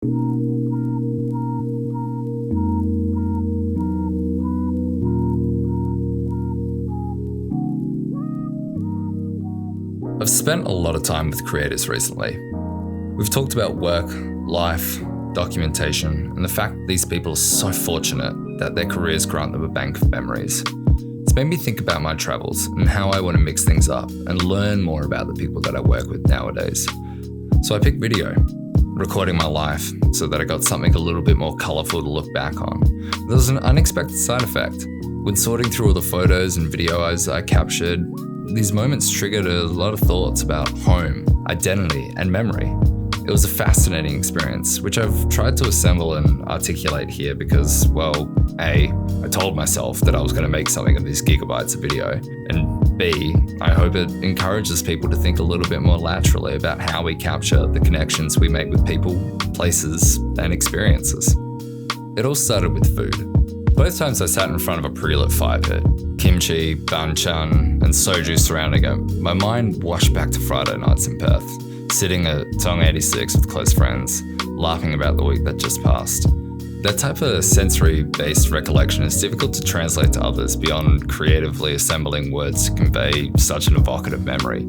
I've spent a lot of time with creators recently. We've talked about work, life, documentation, and the fact that these people are so fortunate that their careers grant them a bank of memories. It's made me think about my travels and how I want to mix things up and learn more about the people that I work with nowadays. So I picked video, recording my life so that I got something a little bit more colourful to look back on. There was an unexpected side effect. When sorting through all the photos and videos I captured, these moments triggered a lot of thoughts about home, identity, and memory. It was a fascinating experience, which I've tried to assemble and articulate here because, well, A, I told myself that I was going to make something of these gigabytes of video, and B, I hope it encourages people to think a little bit more laterally about how we capture the connections we make with people, places, and experiences. It all started with food. Both times I sat in front of a pre-lit fire pit, kimchi, banchan, and soju surrounding it, my mind washed back to Friday nights in Perth, sitting at Tong 86 with close friends, laughing about the week that just passed. That type of sensory-based recollection is difficult to translate to others beyond creatively assembling words to convey such an evocative memory.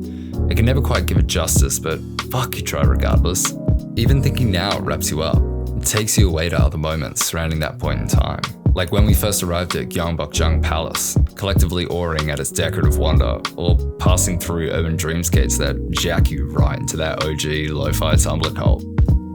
It can never quite give it justice, but fuck, you try regardless. Even thinking now it wraps you up. It takes you away to other moments surrounding that point in time. Like when we first arrived at Gyeongbokgung Palace, collectively awing at its decorative wonder, or passing through urban dreamscapes that jack you right into that OG lo-fi tumbling hole.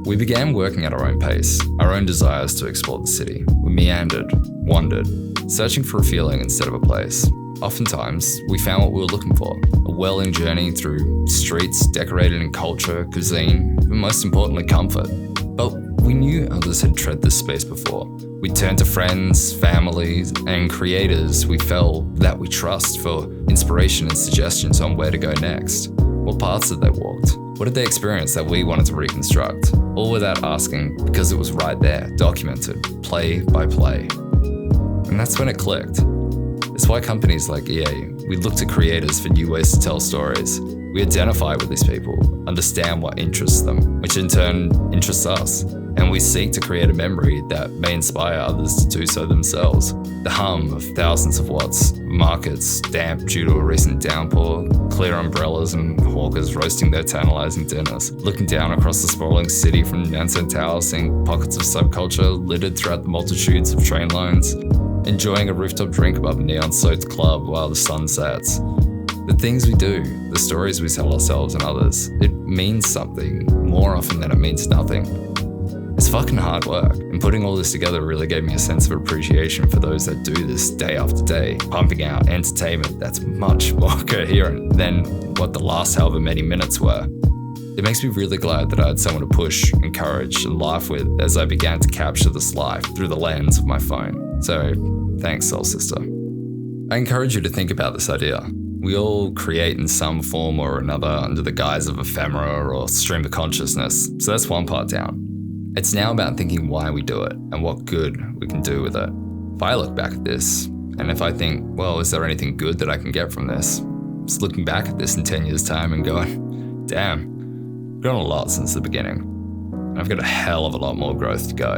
We began working at our own pace, our own desires to explore the city. We meandered, wandered, searching for a feeling instead of a place. Oftentimes, we found what we were looking for, a whirling journey through streets decorated in culture, cuisine, and most importantly, comfort. But we knew others had tread this space before. We turned to friends, families, and creators we felt that we trust for inspiration and suggestions on where to go next. What paths had they walked? What did they experience that we wanted to reconstruct? All without asking, because it was right there, documented, play by play. And that's when it clicked. It's why companies like EA, we look to creators for new ways to tell stories. We identify with these people, understand what interests them, which in turn interests us. And we seek to create a memory that may inspire others to do so themselves. The hum of thousands of watts, markets damp due to a recent downpour, clear umbrellas and hawkers roasting their tantalizing dinners, looking down across the sprawling city from Nansen Tower, seeing pockets of subculture littered throughout the multitudes of train lines, enjoying a rooftop drink above a neon-soaked club while the sun sets. The things we do, the stories we tell ourselves and others, it means something more often than it means nothing. It's fucking hard work, and putting all this together really gave me a sense of appreciation for those that do this day after day, pumping out entertainment that's much more coherent than what the last however many minutes were. It makes me really glad that I had someone to push, encourage, and laugh with as I began to capture this life through the lens of my phone. So, thanks, Soul Sister. I encourage you to think about this idea. We all create in some form or another under the guise of ephemera or stream of consciousness, so that's one part down. It's now about thinking why we do it and what good we can do with it. If I look back at this, and if I think, well, is there anything good that I can get from this? Just looking back at this in 10 years' time and going, damn, I've grown a lot since the beginning. And I've got a hell of a lot more growth to go.